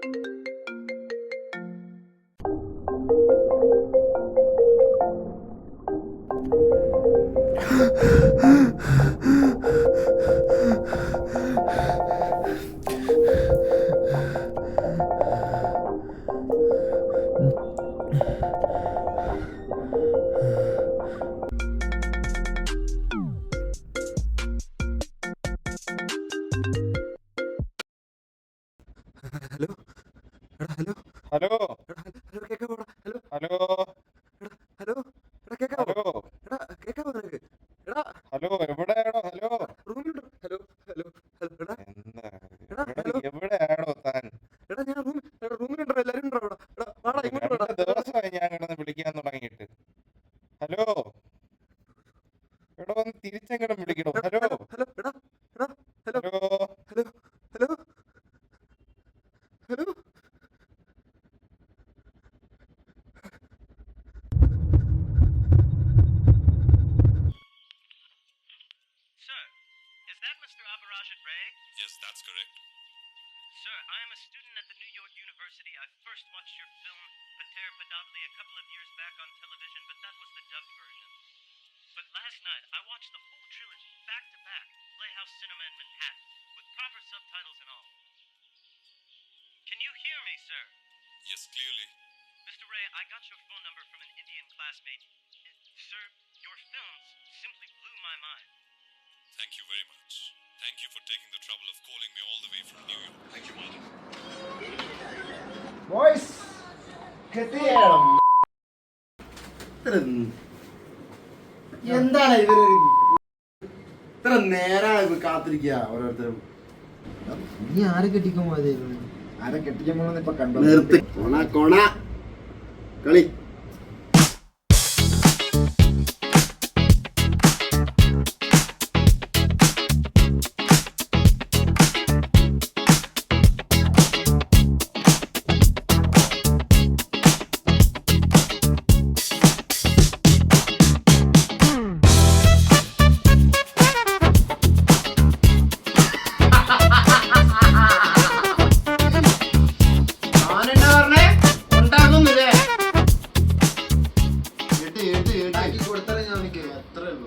Hello hello hello hello കേക്കാവോ? Hello hello hello എടാ കേക്കാവോ? ഹലോ എടാ കേക്കാവോ നിനക്ക്? എടാ ഹലോ എവിടെയാണോ? ഹലോ റൂമിലുണ്ട്. ഹലോ ഹലോ ഹലോ എടാ എന്താ എടാ ഹലോ എവിടെയാണോ താൻ? എടാ ഞാൻ റൂമിലുണ്ടോ? എല്ലാരും ഉണ്ടോ അവിടെ? എടാ വാടാ ഇങ്ങോട്ട് വാടാ. 2 ദിവസമായി ഞാൻ കിടന്ന് വിളിക്കാൻ തുടങ്ങിയിട്ട്. ഹലോ ഇവിടെ വന്ന് തിരിച്ചെങ്ങനെ വിളിക്കണോ? ഹലോ ഹലോ ഹലോ എടാ എടാ hello hello hello hello hello Sir, is that Mr. Abarajit Ray? Yes, that's correct. Sir, I am a student at the New York University. I first watched your film Pater Padadli a couple of years back on television, but that was the dubbed version. But last night, I watched the whole trilogy, back to back, Playhouse Cinema in Manhattan, with proper subtitles and all. Can you hear me, sir? Yes, clearly. Mr. Ray, I got your phone number from an Indian classmate. Sir, your films simply blew my mind. Thank you very much. Thank you for taking the trouble of calling me all the way from New York. Thank you, Martin. Boys, കെട്ടിയാണം. എന്താണ് ഇവര് ഇത്ര നേരം കാത്തിരിക്കുക ഓരോരുത്തരും? നീ ആരെ കെട്ടിക്കാൻ പോയതായിരുന്നു? ആരെ കെട്ടിക്കാൻ പോണെന്ന് ഇപ്പൊ കണ്ടു. നിർത്തി. കൊണ കളി. കൊടുത്താലേ ഞാൻ അത്രേ ഉള്ളൂ.